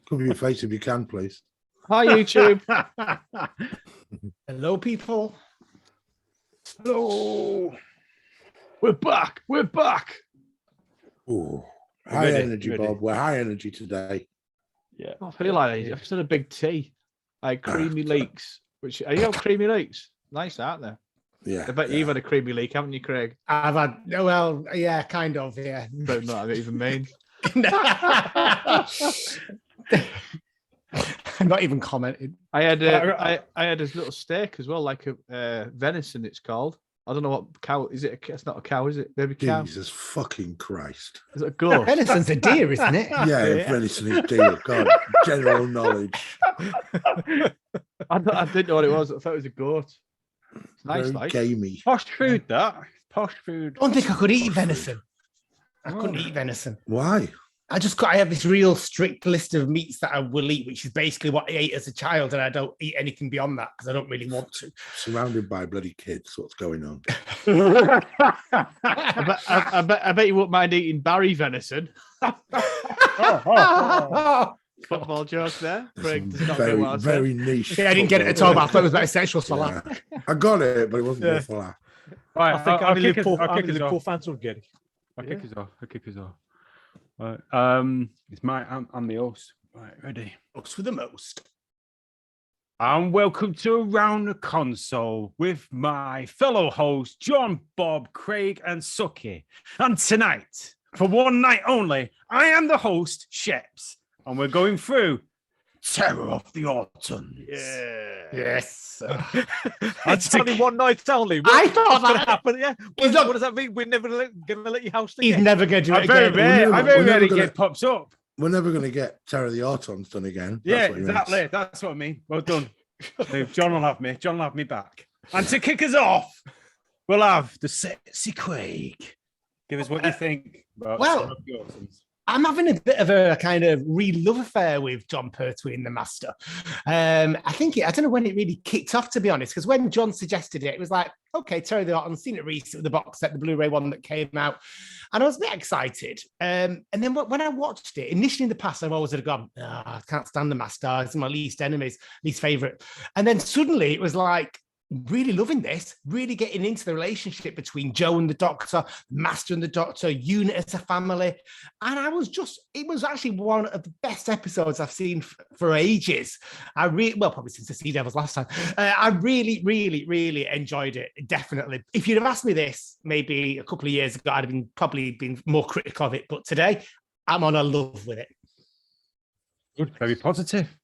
Cover your face if you can, please. Hi, YouTube. Hello, people. Hello. We're back. We're back. Ooh, high energy, Bob. We're high energy today. Yeah. I feel like I've just had a big tea. Like creamy leeks. Which are you have creamy leeks? Nice, aren't they? Yeah. I bet you've had a creamy leek, haven't you, Craig? I've had, well, yeah, kind of, yeah. Don't know what that even mean. I'm not even commenting. I had a little steak as well, like a venison. It's called. I don't know what cow is it. It's not a cow, is it? Baby cow. Jesus fucking Christ! Is it a goat? Venison's a deer, isn't it? Yeah, venison is deer. God, general knowledge. I didn't know what it was. I thought it was a goat. It's nice, Very like gamey. Posh food, that. Posh food. I don't think I could eat venison. I couldn't eat venison. Why? I have this real strict list of meats that I will eat, which is basically what I ate as a child, and I don't eat anything beyond that because I don't really want to. Surrounded by bloody kids. What's going on? I bet you wouldn't mind eating Barry venison. Football joke there. Craig does not very, get what I very niche. Yeah, I didn't get it at all, but I thought it was about sexual for Yeah. I got it, but it wasn't good for laugh. Right, I think I'll only kick Liverpool us fans will get it. I'll kick us off. Right. I'm the host. Right, ready. Us for the most. And welcome to Around the Console with my fellow hosts, John, Bob, Craig, and Suki. And tonight, for one night only, I am the host, Sheps, and we're going through Terror of the Autons. Yeah. Yes. It's only one night only. I thought What's going that- to happen? Yeah. He's What not- does that mean? We're never going to let you house He's again. never going to do it I'm very again. rarely get pops up. We're never going to get Terror of the Autons done again. Yeah, That's what he means. exactly. That's what I mean. Well done. John will have me. John will have me back. And to kick us off, we'll have the sexy Craig. Give us what you think about Well, Terror of the Autons. I'm having a bit of a kind of real love affair with Jon Pertwee in The Master. I don't know when it really kicked off, to be honest, because when John suggested it, it was like, okay, Terror of the Autons, seen it recently, the box set, the Blu-ray one that came out, and I was a bit excited. And then when I watched it, initially in the past, I've always had gone, I can't stand The Master, it's my least favorite. And then suddenly it was like, really loving this, really getting into the relationship between Joe and the Doctor, Master and the Doctor, unit as a family. And it was actually one of the best episodes I've seen for ages. Probably since the Sea Devils last time. I really, really, really enjoyed it. Definitely. If you'd have asked me this maybe a couple of years ago, I'd have probably been more critical of it. But today, I'm on a love with it. Good, very positive.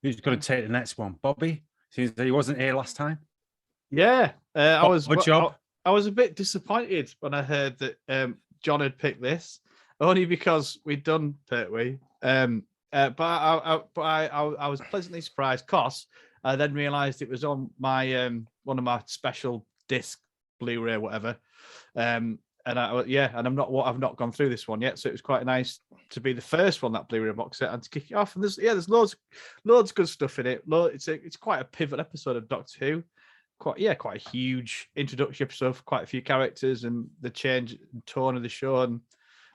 Who's going to take the next one? Bobby? Since he wasn't here last time. Yeah. I was a bit disappointed when I heard that John had picked this, only because we'd done Pertwee. But I was pleasantly surprised because I then realised it was on my one of my special disc Blu-ray or whatever. And I've not gone through this one yet, so it was quite nice to be the first one, that Blu-ray box set, and to kick it off. And there's loads of good stuff in it. It's quite a pivotal episode of Doctor Who. Quite a huge introductory episode for quite a few characters and the change in tone of the show and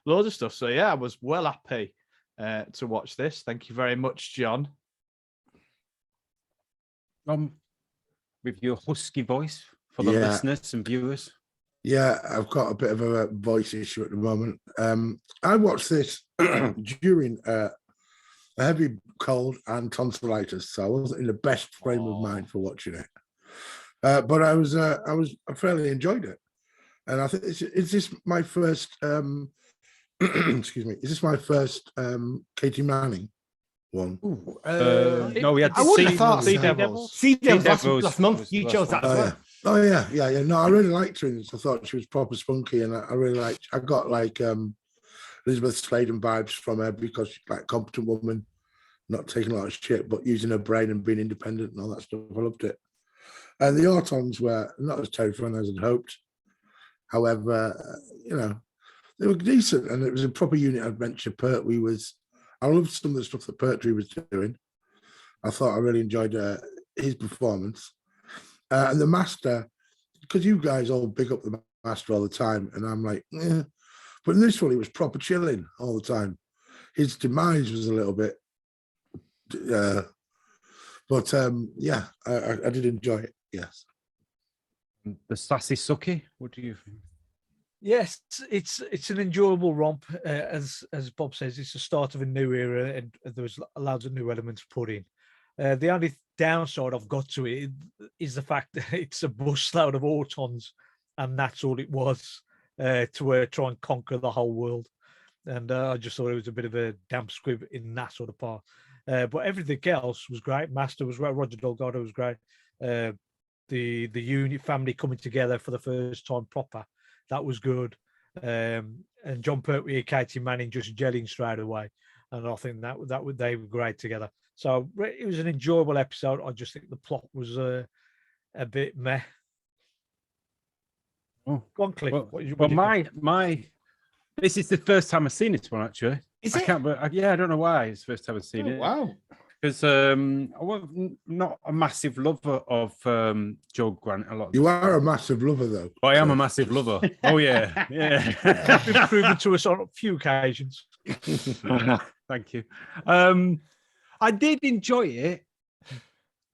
loads of stuff. So yeah, I was well happy to watch this. Thank you very much, John. With your husky voice for the listeners and viewers. Yeah, I've got a bit of a voice issue at the moment. I watched this during a heavy cold and tonsillitis, so I wasn't in the best frame of mind for watching it. But I fairly enjoyed it, and I think is this my first? Excuse me, is this my first Katie Manning one? No, we had I wouldn't have thought Sea Devils. Sea Devils Devils last month. was You last chose that as well. Oh yeah. No, I really liked her in this. I thought she was proper spunky, and I really liked. I got like Elizabeth Sladen vibes from her because she's like a competent woman, not taking a lot of shit, but using her brain and being independent and all that stuff. I loved it. And the Autons were not as terrifying as I'd hoped. However, they were decent, and it was a proper unit adventure. I loved some of the stuff that Pertwee was doing. I thought I really enjoyed his performance. And the Master, because you guys all big up the Master all the time, and I'm like, yeah. But in this one, he was proper chilling all the time. His demise was a little bit But yeah, I did enjoy it. Yes. The sassy Suki. What do you think? Yes, it's an enjoyable romp. As Bob says, it's the start of a new era, and there was loads of new elements put in. The only downside I've got to it is the fact that it's a busload of Autons, and that's all it was to try and conquer the whole world. And I just thought it was a bit of a damp squib in that sort of part. But everything else was great. Master was great. Roger Delgado was great. The unit family coming together for the first time proper. That was good. And Jon Pertwee and Katie Manning just gelling straight away. And I think they were great together. So it was an enjoyable episode. I just think the plot was a bit meh. Oh, go on, Cliff. My this is the first time I've seen this one actually. Is it? I don't know why it's the first time I've seen it. Wow. Because I was not a massive lover of Joe Grant a lot. You are a massive lover, though. I am a massive lover. Oh yeah, yeah. Been proven to us on a few occasions. Thank you. I did enjoy it,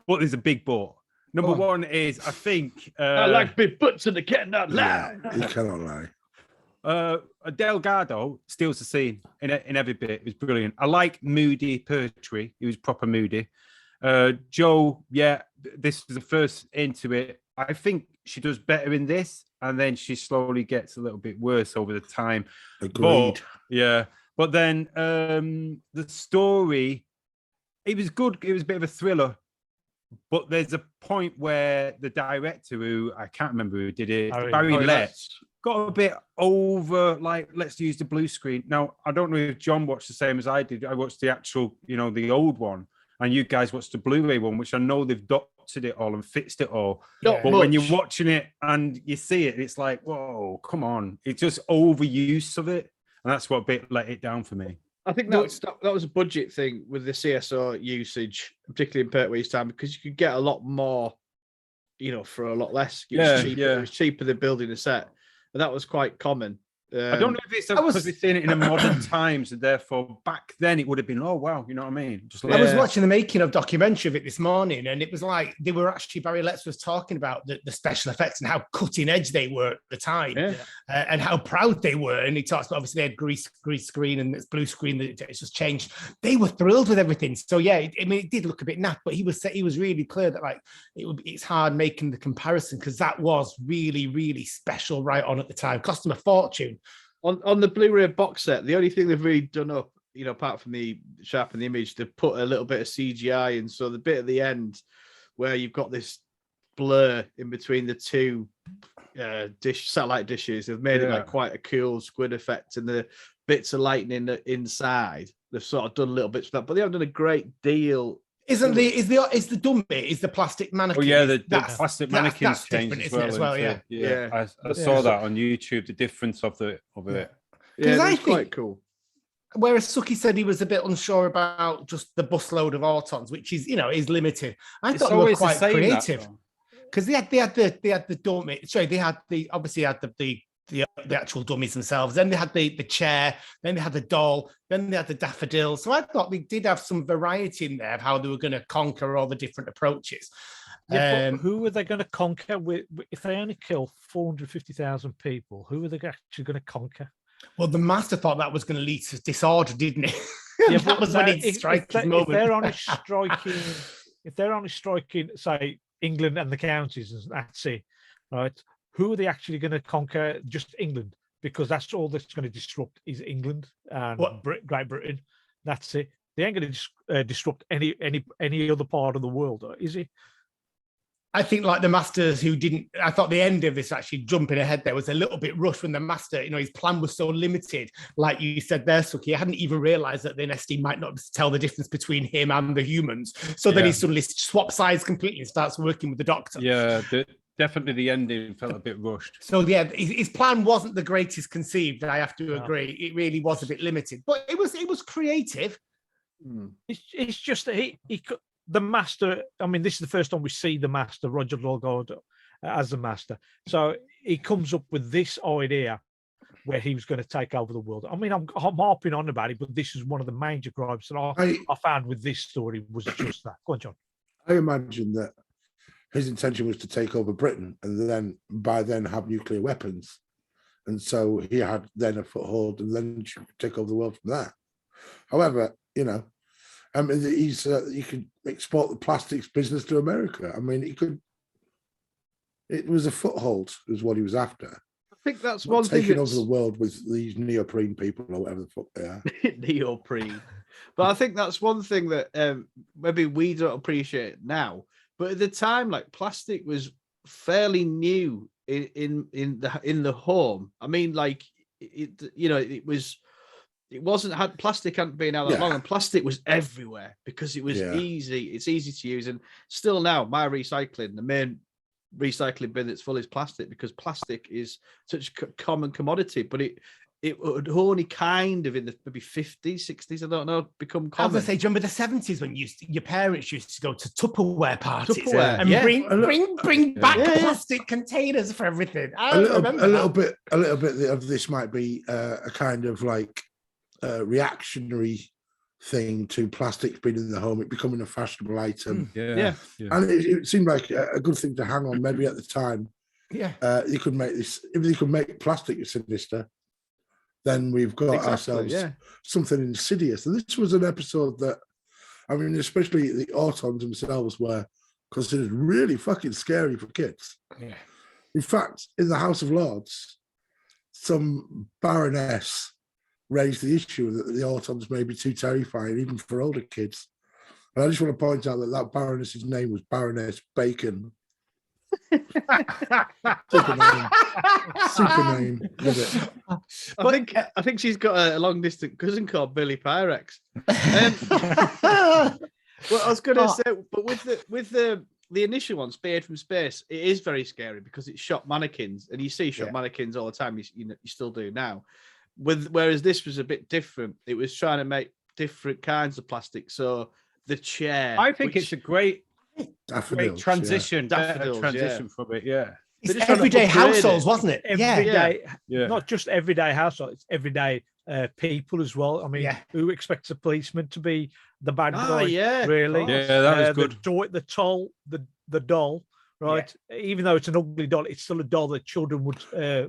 but there's a big but. Number one is I think I like big butts and the cat not loud. You cannot lie. Delgado steals the scene in every bit. It was brilliant. I like moody Pertwee. He was proper moody. Joe, yeah, this was the first into it. I think she does better in this, and then she slowly gets a little bit worse over the time. Agreed. But then the story, it was good. It was a bit of a thriller. But there's a point where the director, who I can't remember who did it, Barry Letts, got a bit over, like, let's use the blue screen. Now, I don't know if John watched the same as I did. I watched the actual, the old one, and you guys watched the Blu-ray one, which I know they've doctored it all and fixed it all. But when you're watching it and you see it, it's like, whoa, come on. It's just overuse of it. And that's what bit let it down for me. I think that was a budget thing with the CSO usage, particularly in Pertwee's time, because you could get a lot more, for a lot less. It was cheaper than building a set. And that was quite common. I don't know if it's because we're seeing it in a modern times, and therefore back then it would have been, oh wow, you know what I mean? I was watching the making of documentary of it this morning, and it was like they were actually, Barry Letts was talking about the special effects and how cutting edge they were at the time, and how proud they were. And he talks about, obviously they had grease screen and this blue screen that it's just changed. They were thrilled with everything. So yeah, it did look a bit naff, but he was really clear that like it's hard making the comparison because that was really, really special right on at the time. Cost them a fortune. On the Blu-ray box set, the only thing they've really done up, apart from the sharpen the image, they've put a little bit of CGI, and so the bit at the end where you've got this blur in between the two satellite dishes, they've made it like quite a cool squid effect, and the bits of lightning inside, they've sort of done little bits of that, but they haven't done a great deal. Is the dummy is the plastic mannequin? Oh yeah, the plastic mannequin's changed as well. I saw that on YouTube. The difference of it. Yeah, it's quite cool. Whereas Suki said he was a bit unsure about just the busload of Autons, which is is limited. I thought they were quite creative because they had the dummy. Sorry, they had the actual dummies themselves. Then they had the chair. Then they had the doll. Then they had the daffodil. So I thought they did have some variety in there of how they were going to conquer all the different approaches. Yeah, but who are they going to conquer with if they only kill 450,000 people? Who are they actually going to conquer? Well, the master thought that was going to lead to disorder, didn't it? Yeah, that was when it strikes his moment. If they're only striking, say, England and the counties, and that's it, right? Who are they actually going to conquer? Just England, because that's all that's going to disrupt is England and Great Britain. That's it. They ain't going to disrupt any other part of the world, is it? I think like the masters who didn't. I thought the end of this actually jumping ahead there was a little bit rushed when the master, his plan was so limited. Like you said there, Suki, I hadn't even realised that the NSD might not tell the difference between him and the humans. So then he suddenly swaps sides completely and starts working with the Doctor. Yeah. Definitely the ending felt a bit rushed. So yeah, his plan wasn't the greatest conceived. I have to agree. It really was a bit limited, but it was creative. It's just that he the master. I mean, this is the first time we see the master, Roger Delgado, as the master. So he comes up with this idea where he was going to take over the world. I mean, I'm harping on about it, but this is one of the major gripes that I found with this story was just that. Go on, John. I imagine that his intention was to take over Britain and then by then have nuclear weapons. And so he had then a foothold and then take over the world from there. However, you know, I mean, he could export the plastics business to America. I mean, it was a foothold is what he was after. I think that's one thing. Taking over the world with these neoprene people or whatever the fuck they are. Neoprene. But I think that's one thing that maybe we don't appreciate now. But at the time, like plastic was fairly new in the home. I mean, like plastic hadn't been out that long, and plastic was everywhere because it was easy. It's easy to use, and still now, my recycling, the main recycling bin that's full is plastic because plastic is such a common commodity. But it would only kind of in the maybe 50s, 60s, I don't know, become common. I was going to say, do you remember the 70s when your parents used to go to Tupperware parties and bring back plastic containers for everything? A little bit of this might be a kind of like reactionary thing to plastics being in the home, it becoming a fashionable item. And it seemed like a good thing to hang on maybe at the time. You could make this, if you could make plastic sinister, then we've got ourselves something insidious. And this was an episode that, I mean, especially the Autons themselves were considered really fucking scary for kids. In fact, in the House of Lords, some baroness raised the issue that the Autons may be too terrifying, even for older kids. And I just want to point out that baroness's name was Baroness Bacon. Super name. Love it. I think she's got a long distance cousin called Billy Pyrex. Well, I was going to say, but with the initial one, Speared from Space, it is very scary because it's shot mannequins, and you see shot mannequins all the time. You still do now. Whereas this was a bit different. It was trying to make different kinds of plastic. So the chair, I think it's a great transition. Daffodils, from it. It's everyday households, wasn't it? Everyday, not just everyday households, it's everyday people as well. I mean, who expects a policeman to be the bad guy? Really? That was good. The doll, right? Even though it's an ugly doll, it's still a doll that children would.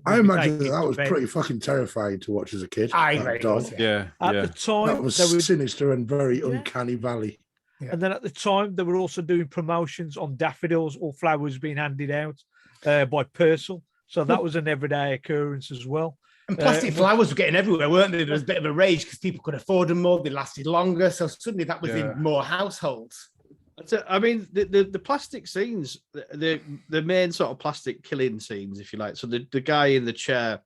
I imagine that was pretty fucking terrifying to watch as a kid. At the time, that was sinister and very uncanny valley. And then at the time, they were also doing promotions on daffodils or flowers being handed out by Purcell. So that was an everyday occurrence as well. And plastic flowers were getting everywhere, weren't they? There was a bit of a rage because people could afford them more. They lasted longer. So suddenly that was in more households. I mean, the plastic scenes, the main sort of plastic killing scenes, if you like. So the guy in the chair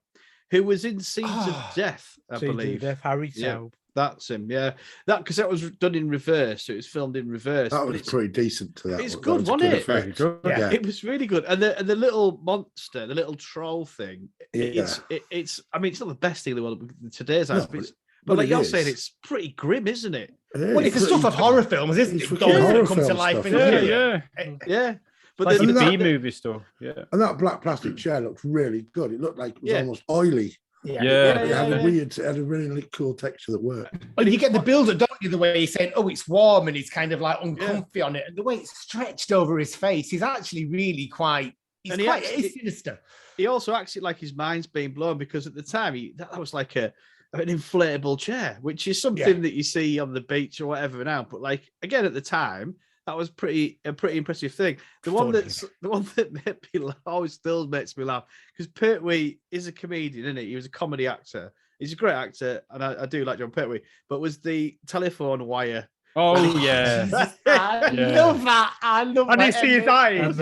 who was in Seeds of Death, I believe. Harry Taub. That's him, because that was done in reverse. So it was filmed in reverse. That was pretty decent to that. It's good, wasn't it? It was really good. And the little monster, the little troll thing. It's. I mean, it's not the best thing in the world with today's eyes, but like you're saying, it's pretty grim, isn't it? Well, it's the stuff of horror films, isn't it? Horror come to life. But like the B-movie stuff. And that black plastic chair looked really good. It looked like it was almost oily. It had a really cool texture that worked. And you get the build-up, don't you? The way he's saying, "Oh, it's warm," and he's kind of like uncomfy on it, and the way it's stretched over his face, he's actually really quite. He's sinister. He also acts like his mind's being blown because at the time that was like an inflatable chair, which is something that you see on the beach or whatever now. But like again, at the time, that was a pretty impressive thing. The one that always still makes me laugh because Pertwee is a comedian, isn't he? He was a comedy actor. He's a great actor, and I do like Jon Pertwee. But was the telephone wire? Oh yeah, I love that. And you see his eyes.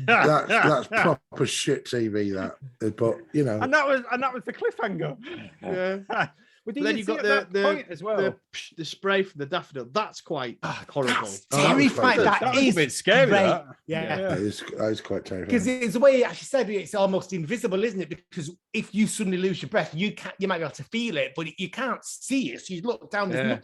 That's proper shit TV. That, but you know, and that was the cliffhanger. But then you got the spray from the daffodil. That's quite horrible. That's terrifying. That is a bit scary. That is quite terrifying. Because it's the way he actually said it, it's almost invisible, isn't it? Because if you suddenly lose your breath, you might be able to feel it, but you can't see it. So you look down, there's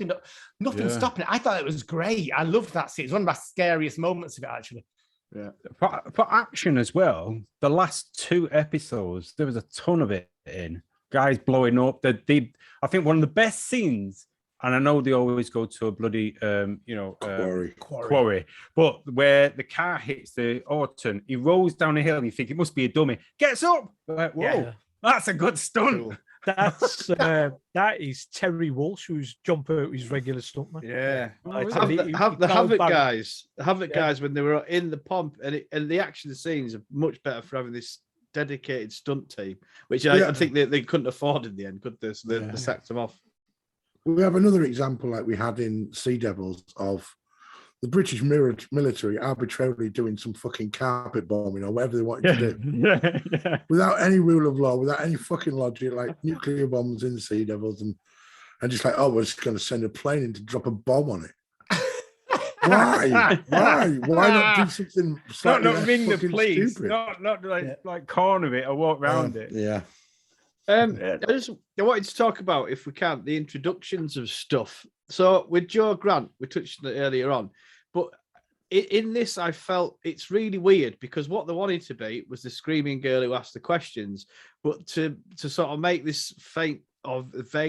nothing stopping it. I thought it was great. I loved that scene. It's one of my scariest moments of it, actually. Yeah. For action as well, the last 2 episodes, there was a ton of it in. Guys blowing up. I think one of the best scenes, and I know they always go to a bloody, quarry, but where the car hits the Auton, he rolls down the hill and you think it must be a dummy. Gets up. Like, whoa, Yeah. that's a good stunt. Cool. That's that is Terry Walsh, who's Jon Pertwee's regular stuntman. Yeah. Right, Have and the, he- have the he Havoc back- guys, Yeah. when they were in the pomp, and the action scenes are much better for having this dedicated stunt team, which I think they couldn't afford in the end, could they? So they sacked them off. We have another example like we had in Sea Devils of the British military arbitrarily doing some fucking carpet bombing or whatever they wanted to do without any rule of law, without any fucking logic, like nuclear bombs in Sea Devils and just like, oh, we're just going to send a plane in to drop a bomb on it. Why? Why not do something slightly Not ring the fucking police, stupid? not like corner it or walk around it. Yeah. I wanted to talk about, if we can, the introductions of stuff. So with Joe Grant, we touched on it earlier on, but in this, I felt it's really weird because what they wanted to be was the screaming girl who asked the questions, but to sort of make this vain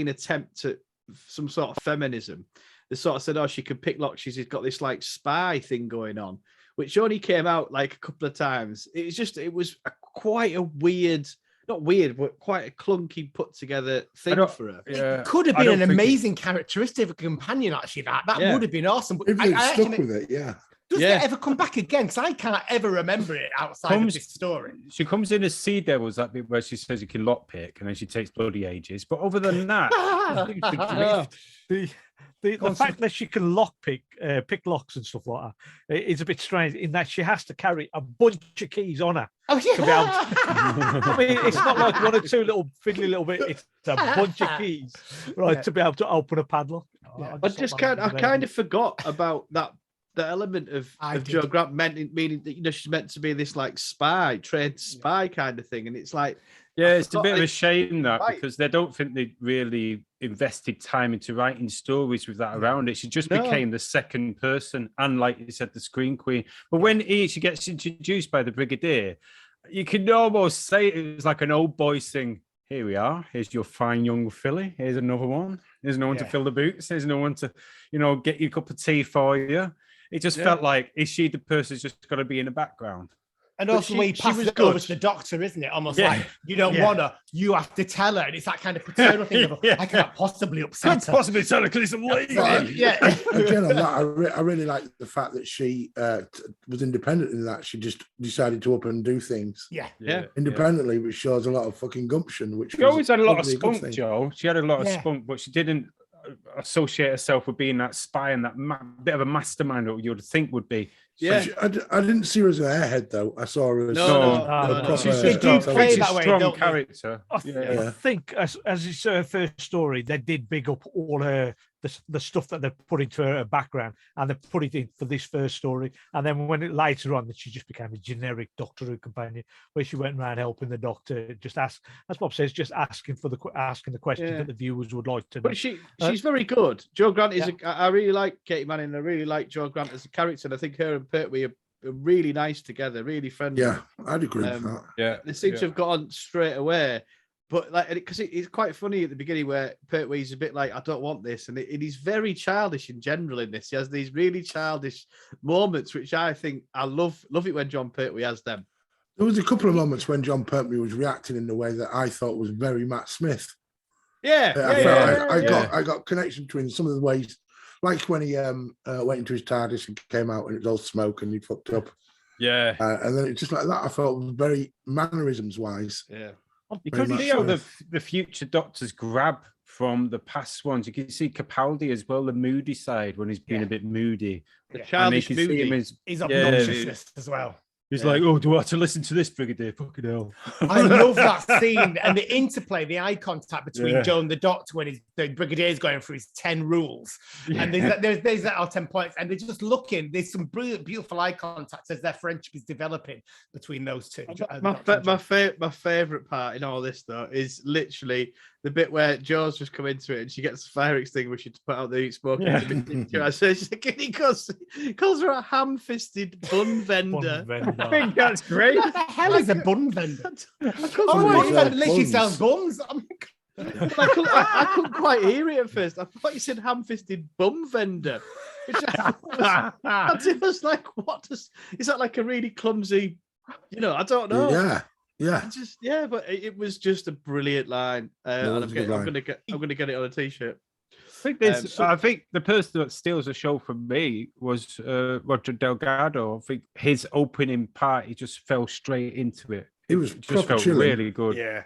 attempt at some sort of feminism, they sort of said, oh, she could pick locks. She's got this like spy thing going on, which only came out like a couple of times. It was quite a weird. Not weird, but quite a clunky put together thing for her. It could have been an amazing characteristic of a companion, actually. That would have been awesome. But If they stuck with it, does it ever come back again? Because I can't ever remember it outside of this story. She comes in as Sea Devils, that bit where she says you can lockpick, and then she takes bloody ages. But other than that, the fact that she can pick locks and stuff like that is a bit strange in that she has to carry a bunch of keys on her. Oh, yeah. To be able to, I mean, it's not like 1 or 2 little fiddly little bit. It's a bunch of keys, right, to be able to open a padlock. I kind of forgot about that. The element of Joe Grant meaning that she's meant to be this like trained spy kind of thing, and it's like it's a bit of a shame that because they don't think they really invested time into writing stories with that around it. She just became the second person, and like you said, the screen queen. But when she gets introduced by the Brigadier, you can almost say it was like an old boys thing. Here we are. Here's your fine young filly. Here's another one. There's no one to fill the boots. There's no one to, get you a cup of tea for you. It just felt like, is she the person who's just got to be in the background? And also, when he passes it over to the doctor, isn't it? Almost like, you don't want her, you have to tell her. And it's that kind of paternal thing of, I can't possibly upset her. Possibly tell her because it's a lady. Again, on that, I really like the fact that she was independent in that. She just decided to up and do things independently, which shows a lot of fucking gumption. Which she always had a lot of spunk, Joe. She had a lot of spunk, but she didn't associate herself with being that spy and that bit of a mastermind that you would think would be. Yeah, I didn't see her as an airhead though. I saw her as no. She's They do play that way, strong don't they? character. I think as it's her first story, they did big up all her the stuff that they put into her background, and they put it in for this first story. And then when later on, she just became a generic Doctor Who companion, where she went around helping the Doctor, just ask, as Bob says, just asking the questions that the viewers would like to know. But she's very good. Joe Grant is. I really like Katie Manning. I really like Joe Grant as a character, and I think her and Pertwee are really nice together, really friendly. Yeah, I'd agree with that. Yeah, they seem to have got on straight away. But like, because it's quite funny at the beginning where Pertwee's a bit like, I don't want this, and he's very childish in general in this. He has these really childish moments, which I think I love it when Jon Pertwee has them. There was a couple of moments when Jon Pertwee was reacting in a way that I thought was very Matt Smith. I got connection between some of the ways, like when he went into his TARDIS and came out and it was all smoke and he fucked up. Yeah, and then it's just like that. I felt was very mannerisms wise. Yeah. You could see how the future Doctors grab from the past ones. You can see Capaldi as well, the moody side when he's being a bit moody. The childish moody. His obnoxiousness as well. He's like, oh, do I have to listen to this, Brigadier? Fucking hell. I love that scene and the interplay, the eye contact between Yeah. Joe and the Doctor when the Brigadier's going through his 10 rules. Yeah. And there's that, 10 points. And they're just looking. There's some brilliant, beautiful eye contact as their friendship is developing between those two. My favorite part in all this, though, is literally the bit where Joe's just come into it and she gets the fire extinguisher to put out the smoke. Yeah. So he calls her a ham-fisted bun vendor. I think that's great. What the hell is a bun vendor? Oh, He literally sells buns. I couldn't quite hear it at first. I thought you said ham-fisted bum vendor. Which I was like, what does... Is that like a really clumsy... I don't know. Yeah. But it was just a brilliant line. And I'm gonna get it on a t-shirt. I think the person that steals the show from me was Roger Delgado. I think his opening part, he just fell straight into it. It was just felt chilling. really good. Yeah.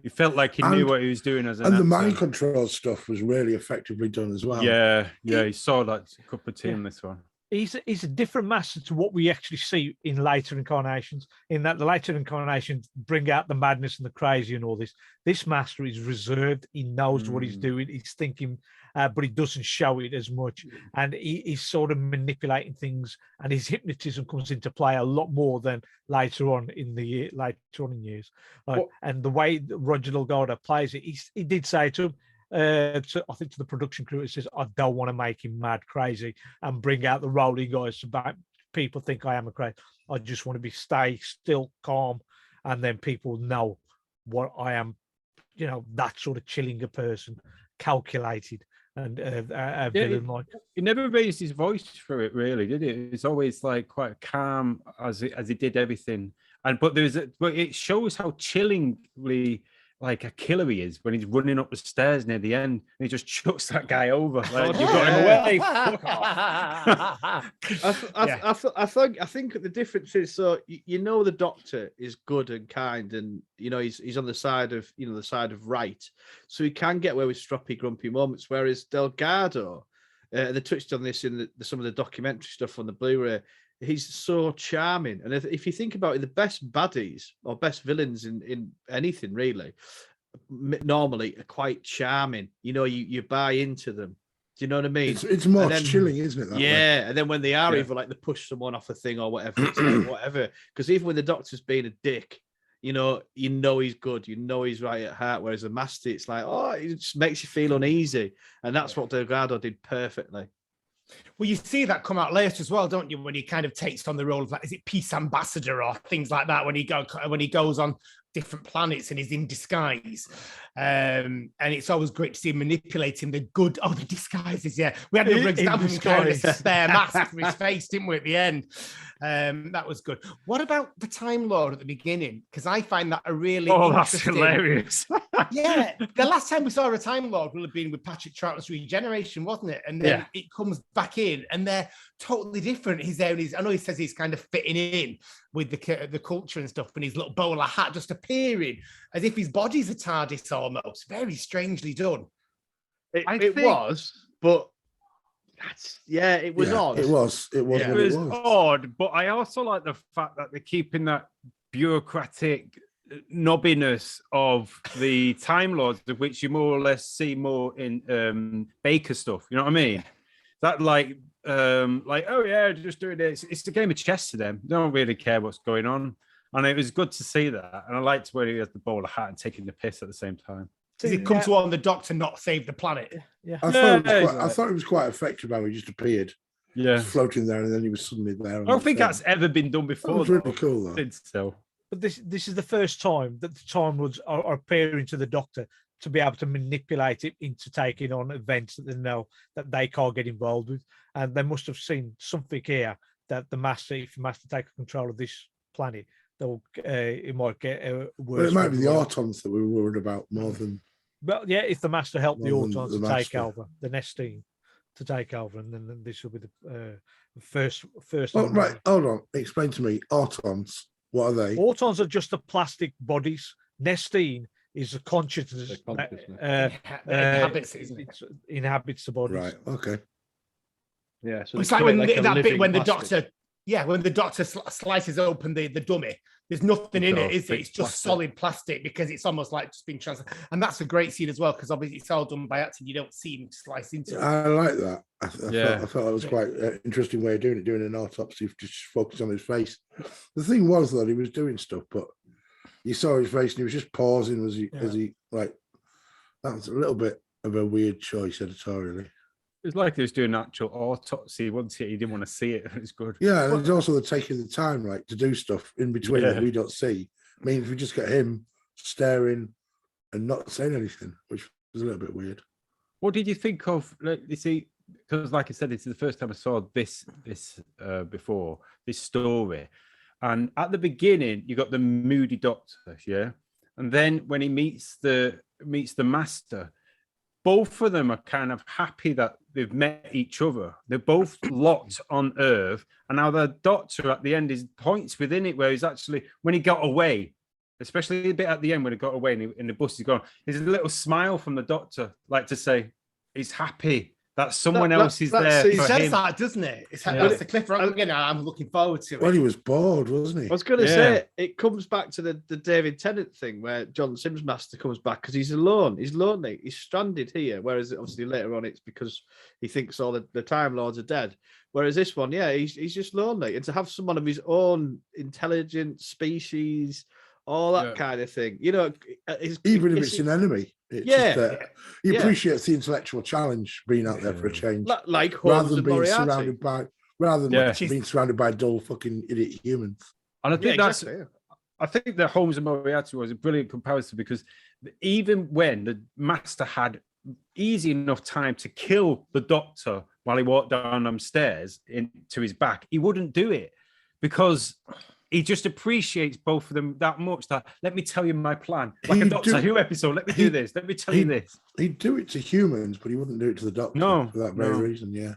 He felt like he knew what he was doing as an And the actor. mind control stuff was really effectively done as well. Yeah, he saw that cup of tea in this one. He's a different master to what we actually see in later incarnations, in that the later incarnations bring out the madness and the crazy and all this. This master is reserved. He knows what he's doing. He's thinking, but he doesn't show it as much. And he's sort of manipulating things, and his hypnotism comes into play a lot more than later on in years. And the way that Roger Delgado plays it, he did say to him, I think to the production crew, it says, I don't want to make him mad crazy and bring out the rolling eyes so people think I am a crazy. I just want to stay still, calm, and then people know what I am, that sort of chilling a person, calculated and villain like. He never raised his voice through it, really, did he? It's always like quite calm as he did everything. But it shows how chillingly like a killer he is when he's running up the stairs near the end and he just chucks that guy over. Like, you got him away. Fuck off. I think the difference is, so the Doctor is good and kind, and he's on the side of the side of right, so he can get away with stroppy, grumpy moments. Whereas Delgado, they touched on this in some of the documentary stuff on the Blu-ray. He's so charming, and if you think about it, the best baddies or best villains in anything really, normally are quite charming. You buy into them. Do you know what I mean? It's more chilling, isn't it? And then when they are evil, like they push someone off a thing or whatever, it's like, whatever. Because even when the Doctor's being a dick, you know he's good, he's right at heart. Whereas the Master, it's like, it just makes you feel uneasy, and that's what Delgado did perfectly. Well, you see that come out later as well, don't you? When he kind of takes on the role of, like, is it peace ambassador or things like that? When he goes on different planets and is in disguise, and it's always great to see him manipulating the disguises. Yeah, we had another example of kind of a spare mask for his face, didn't we? At the end, that was good. What about the Time Lord at the beginning? Because I find that a really that's interesting... hilarious. Yeah, the last time we saw a Time Lord will have been with Patrick Troughton's Regeneration, wasn't it? And then it comes back in, and they're totally different. I know he says he's kind of fitting in with the culture and stuff, and his little bowler hat just appearing as if his body's a TARDIS almost. Very strangely done. It was, but it was odd. It was odd, but I also like the fact that they're keeping that bureaucratic knobbiness of the Time Lords, of which you more or less see more in Baker stuff. You know what I mean? That just doing this. It's a game of chess to them. They don't really care what's going on. And it was good to see that. And I liked where he has the bowler hat and taking the piss at the same time. Does it come to warn the Doctor not save the planet? Yeah. I thought it was quite effective how he just appeared. Yeah. Floating there, and then he was suddenly there. I don't think that's ever been done before. That was really cool, though. So. But this is the first time that the Time Lords are appearing to the Doctor to be able to manipulate it into taking on events that they know that they can't get involved with. And they must have seen something here that if the Master takes control of this planet, it might get worse. Well, it might be the Autons that we were worried about more than. Well, yeah, if the Master helped the Autons to take Master. over, the Nestine to take over, and then this will be the first. Oh, right, hold on. Explain to me, Autons. What are they? Autons are just the plastic bodies. Nestine is a consciousness inhabits the bodies. Right. Okay. Yeah. So it's like when the Doctor when the doctor slices open the dummy, there's nothing in it, is it? It's just plastic. solid plastic because it's almost like just being transferred. And that's a great scene as well because obviously it's all done by acting. You don't see him slice into it. I like that. I Yeah. felt it was quite an interesting way of doing an autopsy, just focus on his face. The thing was that he was doing stuff, but you saw his face and he was just pausing as he like. That was a little bit of a weird choice editorially. It's like he was doing an actual autopsy, wasn't it? He didn't want to see it. It's good. Yeah, and there's also the taking the time, like, to do stuff in between that we don't see. Means we just get him staring and not saying anything, which was a little bit weird. What did you think of? You see, because like I said, it's the first time I saw this before this story, and at the beginning you got the moody doctor, yeah, and then when he meets the master. Both of them are kind of happy that they've met each other. They're both locked on Earth. And now the doctor at the end is points within it where he's actually, when he got away, especially a bit at the end when he got away and the bus is gone, there's a little smile from the doctor, like to say he's happy that someone else is there. It for says him. that, doesn't it? It's the cliff. Again, I'm looking forward to it. Well, he was bored, wasn't he? I was going to say, it comes back to the David Tennant thing where John Sims Master comes back because he's alone. He's lonely. He's stranded here. Whereas obviously later on, it's because he thinks all the Time Lords are dead. Whereas this one, he's just lonely. And to have someone of his own intelligent species, all that kind of thing, even if it's an enemy. It's just, he appreciates the intellectual challenge being out there for a change, like rather Holmes than and being Moriarty. being surrounded by dull fucking idiot humans. And I think I think that Holmes and Moriarty was a brilliant comparison because even when the master had easy enough time to kill the doctor while he walked down them stairs into his back, he wouldn't do it because he just appreciates both of them that much that let me tell you my plan. Like a Doctor Who episode, let me do this. Let me tell you this. He'd do it to humans, but he wouldn't do it to the doctor for that very reason,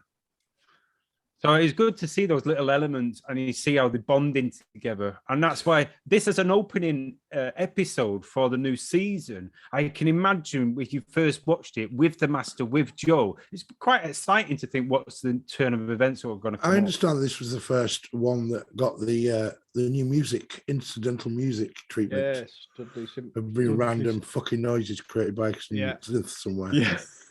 So it's good to see those little elements and you see how they're bonding together. And that's why this is an opening episode for the new season. I can imagine if you first watched it with the Master, with Joe, it's quite exciting to think what's the turn of events that are going to come. I understand this was the first one that got the new music, incidental music treatment. Yes, of really random fucking noises created by some synth somewhere. Yes.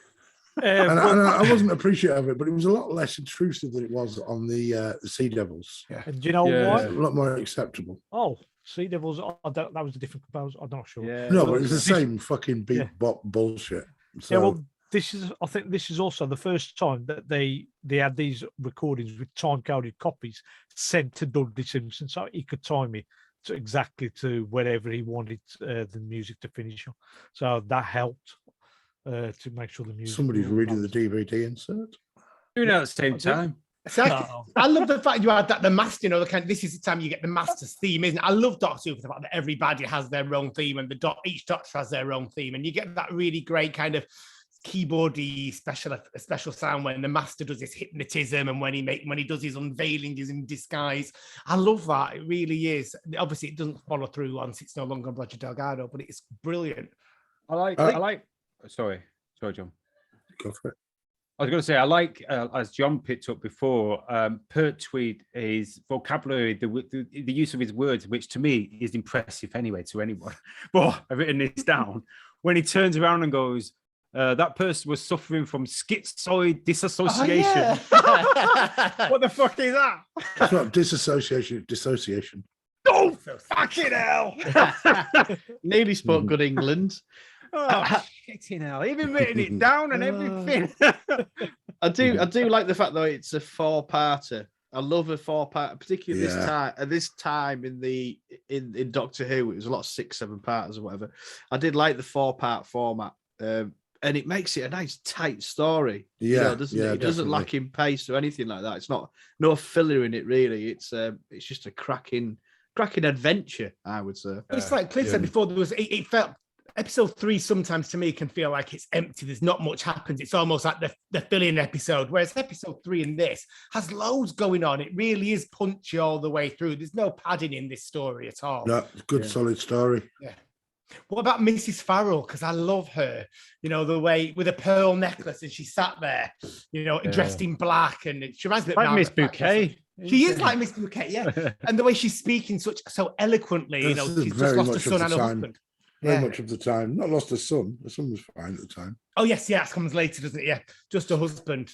And I wasn't appreciative of it, but it was a lot less intrusive than it was on the Sea Devils. Yeah. And do you know why? A lot more acceptable. Oh, Sea Devils, that was a different comparison. I'm not sure. Yeah. No, but it's the same fucking beat bop bullshit. So, yeah, well, I think this is also the first time that they had these recordings with time-coded copies sent to Dudley Simpson so he could time it exactly to wherever he wanted the music to finish on. So that helped. To make sure the music. Somebody's reading the DVD insert. Doing it at the same time. So I love the fact you had that the master, this is the time you get the master's theme, isn't it? I love Doctor Who for the fact that everybody has their own theme and each doctor has their own theme, and you get that really great kind of keyboardy special sound when the master does his hypnotism and when he does his unveiling, he's in disguise. I love that. It really is. Obviously, it doesn't follow through once it's no longer Roger Delgado, but it's brilliant. I like. Sorry, John. Go for it. I was going to say, I like, as John picked up before, Pertwee, his vocabulary, the use of his words, which to me is impressive anyway to anyone. But I've written this down. When he turns around and goes, that person was suffering from schizoid disassociation. Oh, yeah. What the fuck is that? It's not disassociation, it's dissociation. Oh, fucking hell. Nearly spoke good England. Oh, shit, hell. Even written it down and everything. I do like the fact though it's a 4-parter. I love a 4-part, particularly this time in Doctor Who. It was a lot of 6-7 parters or whatever. I did like the 4-part format, and it makes it a nice tight story. Doesn't it? It doesn't lack in pace or anything like that. It's not no filler in it really. It's just a cracking adventure, I would say. It's like Cliff said before. There was it felt. Episode 3 sometimes to me can feel like it's empty. There's not much happens. It's almost like the fill-in episode, whereas episode 3 in this has loads going on. It really is punchy all the way through. There's no padding in this story at all. No, good, solid story. Yeah. What about Mrs. Farrell? Because I love her, the way with a pearl necklace and she sat there, dressed in black. And she reminds me of Miss Bouquet. She is like Miss Bouquet, yeah. And the way she's speaking so eloquently, you know, This is she's just very lost a much of son the and a time. husband. Very much of the time. Not lost a son. The son was fine at the time. Oh, yes, yeah, it comes later, doesn't it? Yeah, just a husband.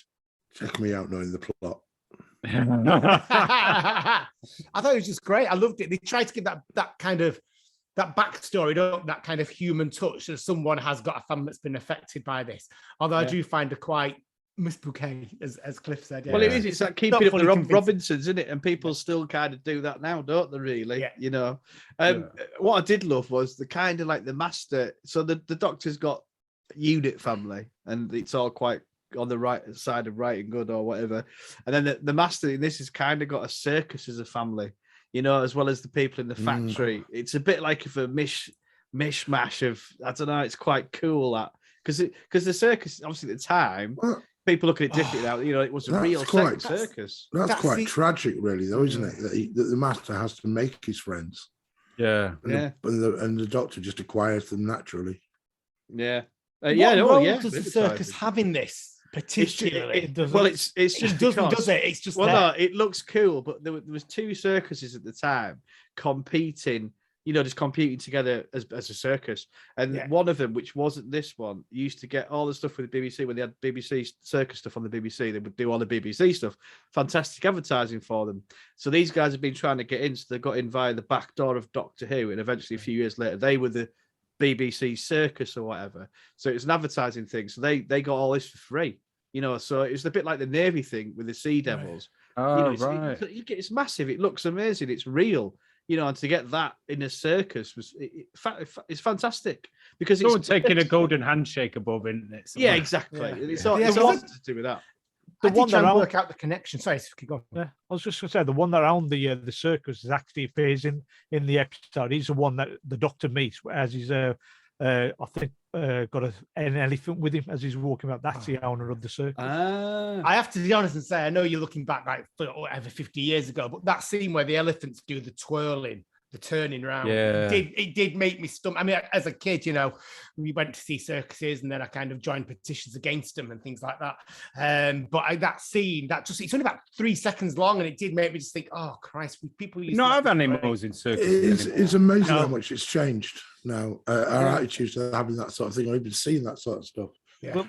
Check me out knowing the plot. I thought it was just great. I loved it. They tried to give that kind of that backstory, that kind of human touch that someone has got a family that's been affected by this. Although I do find her quite Miss Bouquet, as Cliff said. Yeah. Well, it is. It's like keeping up the Robinsons, isn't it? And people still kind of do that now, don't they? Really, Yeah. You know. What I did love was the kind of like the master. So the Doctor's got a unit family, and it's all quite on the right side of right and good or whatever. And then the master in this has kind of got a circus as a family, you know, as well as the people in the factory. It's a bit like if a mishmash of, I don't know. It's quite cool that because the circus, obviously at the time. Well, people look at it differently now. You know, it was a real circus. That's quite tragic, really, though, isn't it? That the master has to make his friends. Yeah, and the Doctor just acquires them naturally. Yeah, What role does the circus have in this? Particularly, it's just does it? It's just no, it looks cool, but there was two circuses at the time competing. You know, just competing together as a circus. And one of them, which wasn't this one, used to get all the stuff with the BBC when they had BBC circus stuff on the BBC. They would do all the BBC stuff. Fantastic advertising for them. So these guys have been trying to get in. So they got in via the back door of Doctor Who. And eventually, a few years later, they were the BBC circus or whatever. So it's an advertising thing. So they got all this for free. You know, so it's a bit like the Navy thing with the Sea Devils. Oh, you know, it's massive. It looks amazing. It's real. You know, and to get that in a circus it's fantastic because it's taking a golden handshake above, isn't it? Yeah, exactly. It's all to do with that. The one that work out the connection. Sorry, keep going. Yeah, I was just going to say the one that around the circus is actually appears in the episode. He's the one that the Doctor meets as he's I think got an elephant with him as he's walking about. That's the owner of the circus. I have to be honest and say, I know you're looking back like whatever 50 years ago, but that scene where the elephants do the twirling, the turning round, it did make me stump. I mean, as a kid, you know, we went to see circuses and then I kind of joined petitions against them and things like that. But that scene, it's only about 3 seconds long, and it did make me just think, oh Christ, people used not have animals in circuses. It's amazing how much it's changed now. Our attitudes to having that sort of thing, or even seeing that sort of stuff. Yeah.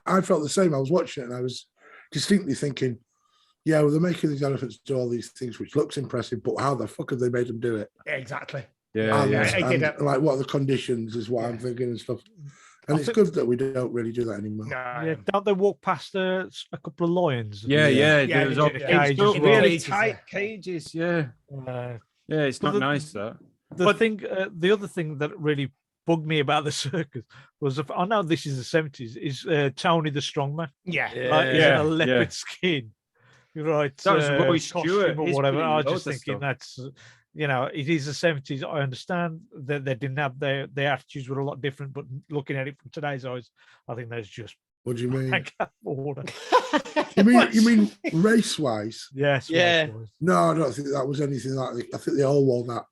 I felt the same. I was watching it and I was distinctly thinking, yeah, well, they're making these elephants do all these things, which looks impressive, but how the fuck have they made them do it? Exactly. Like, what are the conditions is what I'm thinking and stuff. And it's good that we don't really do that anymore. Yeah, don't they walk past a couple of lions? There's really tight cages. Yeah, it's not nice that. The other thing that really bugged me about the circus was, I know this is the 70s, is Tony the Strongman. In a leopard skin. You're right. That was Roy Stewart or whatever. I was just thinking that's, you know, it is the 70s. I understand that they didn't have their attitudes were a lot different, but looking at it from today's eyes, I think there's just. What do you mean? Order. you mean race-wise? Yes. Yeah. No, I don't think that was anything like that. I think they all wore that.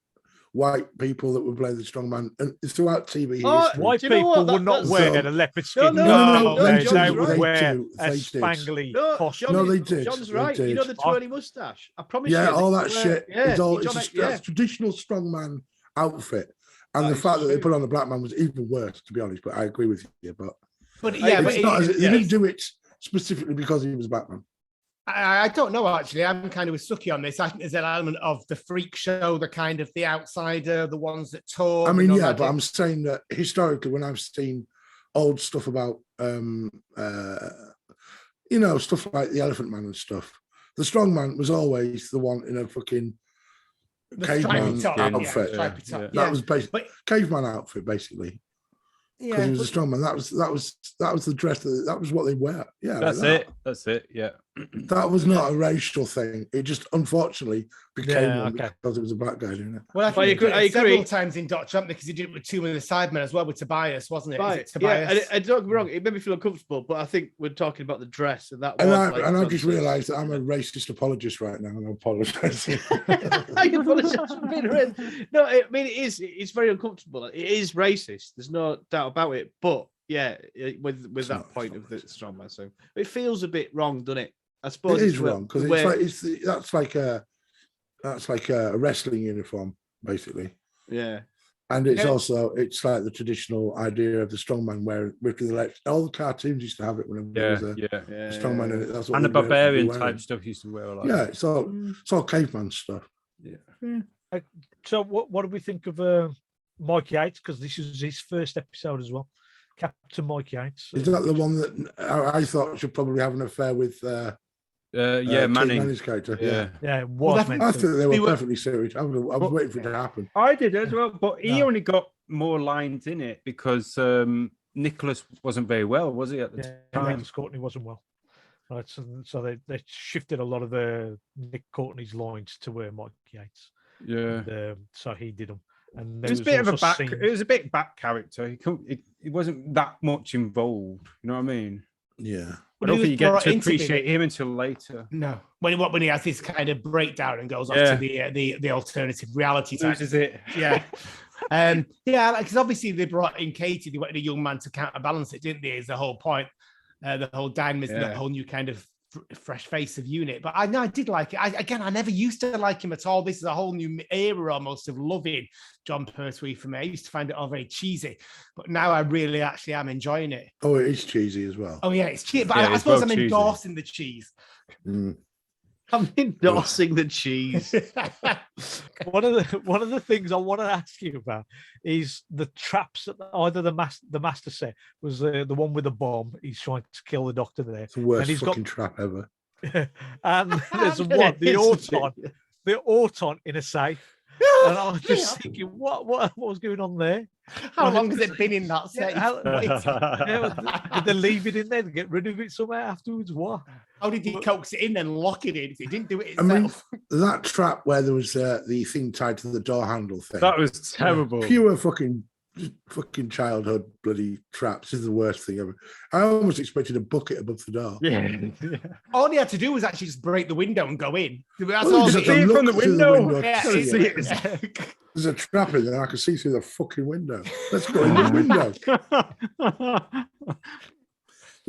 White people that would play the strongman, and throughout TV history, white people would not wear a leopard skin. No, they would wear a spangly costume. No, they did. John's right. You know the twirly mustache. I promise you. Yeah, all that shit. It's a traditional strongman outfit, and the fact that they put on the black man was even worse, to be honest. But I agree with you. But they didn't do it specifically because he was Batman. I don't know, actually. I'm kind of with Suki on this. I think there's an element of the freak show, the kind of the outsider, the ones that talk. I mean, but I'm saying that historically, when I've seen old stuff about, stuff like the Elephant Man and stuff, the strong man was always the one in a fucking caveman outfit. That was basically caveman outfit, basically. Because he was a strong man. That was the dress. That was what they wear. Yeah, That's it. Yeah. That was not a racial thing. It just unfortunately became one because it was a black guy doing it. Well, I think I agree. Several times in Doctor Who, because he did it with two of the sidemen as well, with Tobias, wasn't it? Right. Tobias? And don't get me wrong, it made me feel uncomfortable, but I think we're talking about the dress and that. And I just realised that I'm a racist apologist right now, and I apologise. I apologise for being racist. No, I mean it's very uncomfortable. It is racist. There's no doubt about it. But yeah, with that point of the strongman, so it feels a bit wrong, doesn't it? I suppose It it's is wrong because that's like a wrestling uniform basically, yeah. and it's Yeah. also it's like the traditional idea of the strongman wearing ripping the legs. All the cartoons used to have it when there was a strongman in it. That's what And the they'd be barbarian wearing. type stuff used to wear a lot. Yeah, it's all caveman stuff. So what do we think of Mike Yates? Because this is his first episode as well. Captain Mike Yates. Is that the one that I thought should probably have an affair with? Yeah, Kate Manning. Manning's character. Yeah. Yeah, it was meant I to. think they were perfectly suited. I was waiting for it to happen. I did as well, but he No. only got more lines in it because Nicholas wasn't very well, was he, at the time? Nicholas Courtney wasn't well. Right, so they shifted a lot of Nick Courtney's lines to Mike Yates. Yeah. And, so he did them. And It was a bit of a back. It was a bit back character. He wasn't that much involved. You know what I mean? Yeah. I don't think you get to appreciate him until later. No, when he has this kind of breakdown and goes off to the alternative reality type. Loses it. Yeah. Because obviously they brought in Katie, they wanted a young man to counterbalance it, didn't they? Is the whole point. The whole dynamism, that whole new kind of fresh face of unit. But I did like it. I never used to like him at all. This is a whole new era almost of loving Jon Pertwee for me. I used to find it all very cheesy, but now I really actually am enjoying it. Oh, it is cheesy as well. Oh yeah, it's cheesy. But Yeah, I it's suppose well I'm cheesy. endorsing the cheese. Mm. I'm endorsing the cheese. One of the things I want to ask you about is the traps that either the master set was the one with the bomb. He's trying to kill the doctor there. It's the worst And he's fucking trap ever. And there's one, the Auton in a safe. And I was just thinking, what was going on there? How long has it been in that set? Did they leave it in there to get rid of it somehow afterwards? What? How did he coax it in and lock it in if he didn't do it I mean, himself? that trap where there was the thing tied to the door handle thing. That was terrible. Pure fucking childhood bloody traps. This is the worst thing ever. I almost expected a bucket above the door. Yeah. All he had to do was actually just break the window and go in. That's Well, all you he just have did. to from look the through window. to Yeah, see it. it's- There's a trap in there. I can see through the fucking window. Let's go in the window.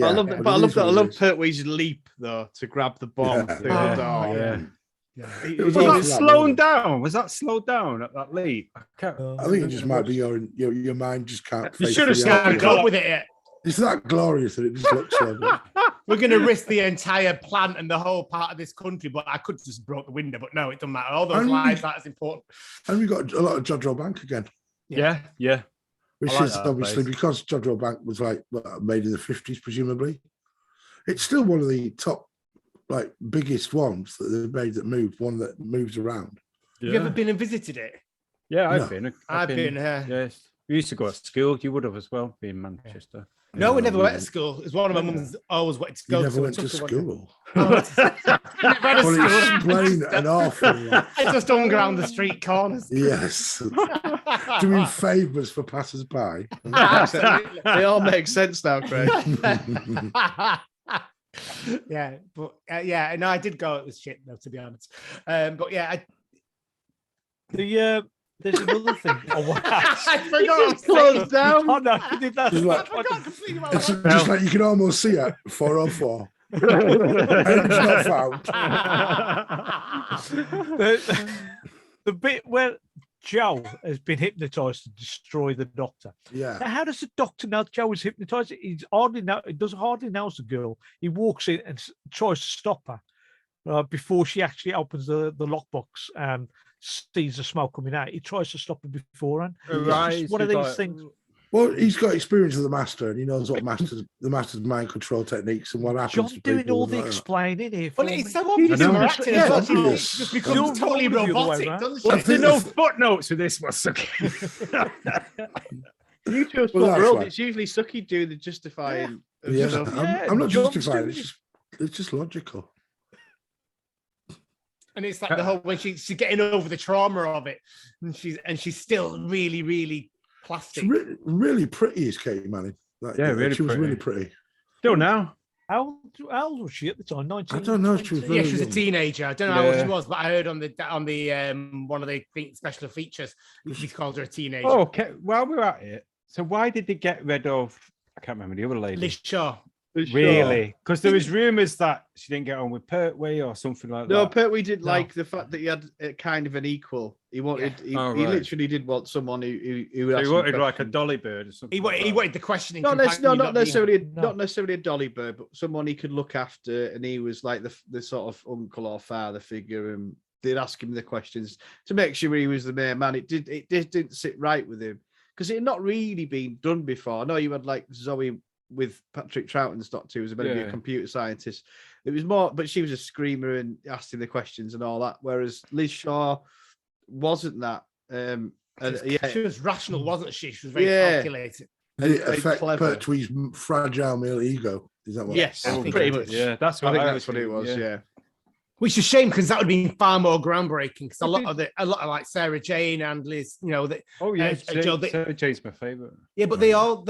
I love but it. But I it love is that. I what it love is. Pertwee's leap though to grab the bomb Yeah. through the door. Yeah. It was Was all that for that slowed moment. down? Was that slowed down at that leap? I can't. I think it just might be your mind just can't. You face should have the started reality. Can't cope with it yet. It's that glorious that it just looks so good. We're going to risk the entire plant and the whole part of this country, but I could just broke the window. But no, it doesn't matter. All those And we- lives, that's important. And we got a lot of Jodrell Bank again, Yeah. which I like is that obviously place. because Jodrell Bank was made in the 50s, presumably. It's still one of the top, biggest ones that they've made that moved, one that moves around. Have you ever been and visited it? Yeah, No. I've been. I've been here. Yes. We used to go to school. You would have as well, being Manchester. No, we Yeah, never went to school. It's one of my mum's always wanted to You go never to. went to Took her one school. day. Never went to Well, school. explain an awful lot. I just hung around the street corners. Yes. Doing favours for passers-by. They all make sense now, Craig. Yeah, but no, I did go. It was shit, though, to be honest. But yeah, There's another thing. I forgot. Closed down. Oh no, you did that. It's I like- forgot completely about It's that. just like you can almost see it. 404. And it's not found. The bit where Joe has been hypnotized to destroy the doctor. Yeah. Now, how does the doctor know Joe is hypnotized? He doesn't hardly knows the girl. He walks in and tries to stop her before she actually opens the lockbox and sees the smoke coming out. He tries to stop her beforehand. It's just one of these things. Well, he's got experience of the master, and he knows what the master's mind control techniques and what happens. John to doing people all and the that. explaining here. For Well, me. it's so obvious I in know. her acting Yeah, as well. obvious. She just You're becomes totally wrong with the other way robotic, around. doesn't she? I There's think no that's- footnotes with this one, Suki. You chose Well, what that's world. right. It's usually Suki doing the justifying. of Yeah, stuff. I'm not John's justifying. doing It's just logical. And it's like the whole when she's getting over the trauma of it, and she's still really, really plastic. It's really pretty as Katie Manning. Yeah, really She was pretty. really pretty. Still now. How old was she at the time? 19. I don't know. She was 20? very Yeah, she was a young. teenager. I don't know how old Yeah. she was, but I heard on the one of the special features, she called her a teenager. Oh, okay. While we're at it, so why did they get rid of? I can't remember the other lady. Liz Shaw. Really? Because there was rumours that she didn't get on with Pertwee or something like No, that. Pertwee did like the fact that he had kind of an equal. He wanted, he literally did want someone who would So ask he wanted him like a questions. dolly bird or something. He wanted the questioning. Not companion, not necessarily a dolly bird, but someone he could look after, and he was like the sort of uncle or father figure, and they'd ask him the questions to make sure he was the main man. It just didn't sit right with him because it had not really been done before. I know you had like Zoe with Patrick Troughton's doctor, who was meant to be a computer scientist. It was more, but she was a screamer and asking the questions and all that. Whereas Liz Shaw wasn't that. She was rational, wasn't she? She was very calculated. Did it affect clever. Pertwee's fragile male ego? Is that what? Yes, pretty much. Yeah, that's I what think that's what it was. Yeah. Which is a shame because that would have been far more groundbreaking. Because a lot of like Sarah Jane and Liz, Sarah Jane's my favourite. Yeah, but they all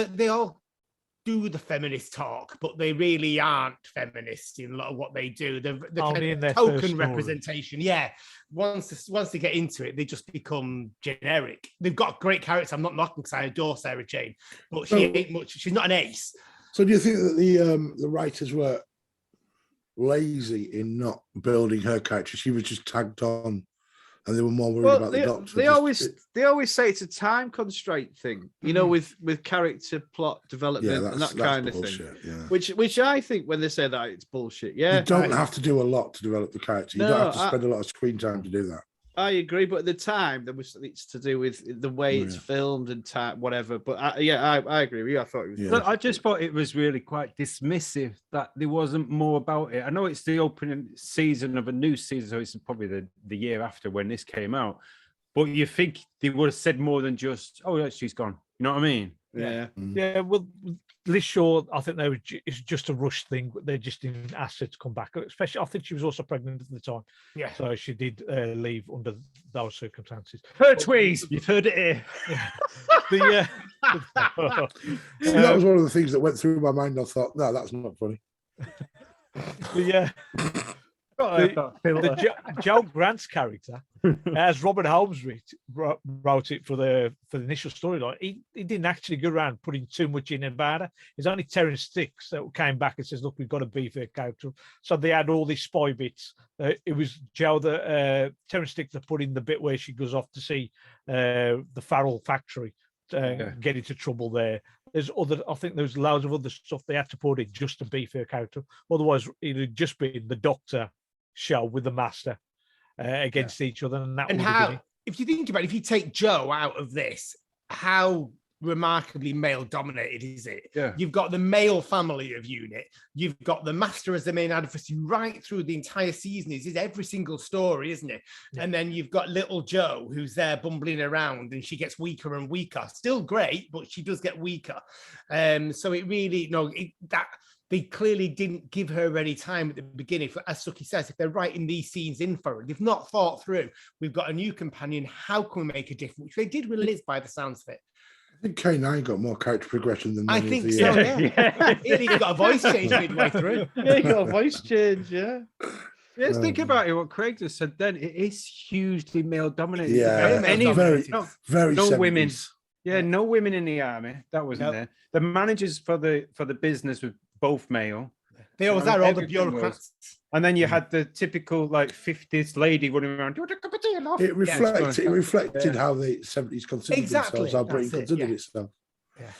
do the feminist talk, but they really aren't feminists in a lot of what they do. They're Only in their token first story. representation. Yeah. Once they get into it, they just become generic. They've got great characters. I'm not knocking because I adore Sarah Jane, but she ain't much. She's not an ace. So do you think that the writers were lazy in not building her character? She was just tagged on, and they were more worried about the doctor. They always say it's a time constraint thing, you know, with character plot development and that kind of bullshit, thing. Yeah. Which I think when they say that, it's bullshit. Yeah, you don't have to do a lot to develop the character. You don't have to spend a lot of screen time to do that. I agree, but at the time it's to do with the way it's filmed and time, whatever. But I agree with you. I thought it was. But I just thought it was really quite dismissive that there wasn't more about it. I know it's the opening season of a new season, so it's probably the year after when this came out. But you think they would have said more than just, "Oh, yeah, she's gone." You know what I mean? Yeah. Yeah, well, Liz Shaw, I think it's just a rush thing. They just didn't ask her to come back. Especially, I think she was also pregnant at the time. Yeah. So she did leave under those circumstances. Pertwees, you've heard it here. Yeah. That was one of the things that went through my mind. I thought, no, that's not funny. Yeah. Joe Grant's character, as Robert Holmes wrote it for the initial storyline, he didn't actually go around putting too much in about her. It's only Terrence Sticks that came back and says, "Look, we've got to beef her character." So they had all these spy bits. It was Joe that Terrence Sticks that put in the bit where she goes off to see the Farrell factory. Get into trouble there. I think there's loads of other stuff they had to put in just to beef her character. Otherwise, it would just been the Doctor show with the Master against each other. And how, if you think about it, if you take Joe out of this, how remarkably male dominated is it? Yeah. You've got the male family of Unit. You've got the Master as the main adversary right through the entire season. Is every single story, isn't it? Yeah. And then you've got little Joe who's there bumbling around, and she gets weaker and weaker. Still great, but she does get weaker. So it really they clearly didn't give her any time at the beginning. As Suki says, if they're writing these scenes in for her, they've not thought through. We've got a new companion. How can we make a difference? Which they did with Liz, by the sounds of it. I think K9 got more character progression than I think so. Yeah. He even got a voice change midway through. Yeah, he got a voice change. Yeah. Yes, think about it. What Craig just said. Then it is hugely male dominated. Yeah, very no 70s. Women. Yeah, no women in the army. That wasn't there. The managers for the business were both male. They always are all the bureaucrats. And then you had the typical like 50s lady running around. It reflected how the 70s considered themselves, how Britain considered itself. Yeah.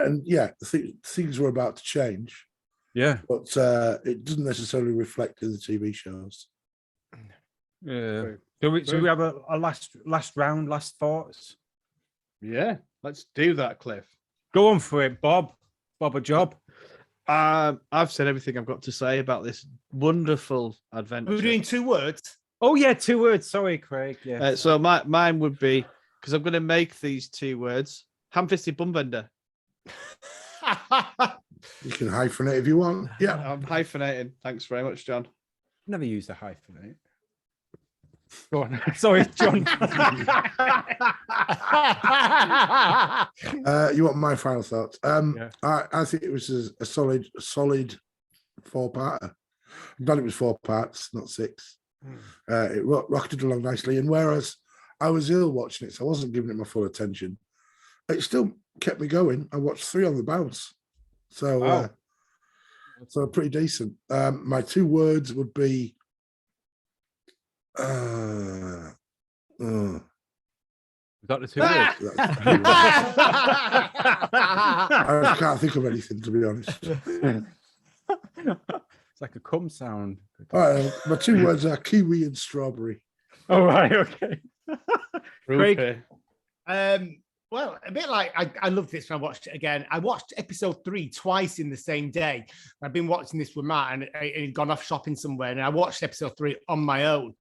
And things were about to change. Yeah. But it doesn't necessarily reflect in the TV shows. Yeah. Do we have a last round, last thoughts? Yeah, let's do that, Cliff. Go on for it, Bob. Bob a job. I've said everything I've got to say about this wonderful adventure. We're doing 2 words. Oh yeah, 2 words. Sorry, Craig. Yeah. So mine would be, because I'm going to make these 2 words: ham-fisted bum-bender. You can hyphenate if you want. Yeah, I'm hyphenating. Thanks very much, John. Never used a hyphenate. Go on. Sorry, John. You want my final thoughts? I think it was a solid 4-parter. I'm glad it was 4 parts, not 6. It rocketed along nicely. And whereas I was ill watching it, so I wasn't giving it my full attention, it still kept me going. I watched 3 on the bounce. So So pretty decent. My 2 words would be Is that the 2 Ah! words? I can't think of anything, to be honest. It's like a cum sound. All right, my 2 words are kiwi and strawberry. All right, okay. Craig? Rupert. Well, a bit like I loved this when I watched it again. I watched episode 3 twice in the same day. I've been watching this with Matt, and he'd gone off shopping somewhere, and I watched episode 3 on my own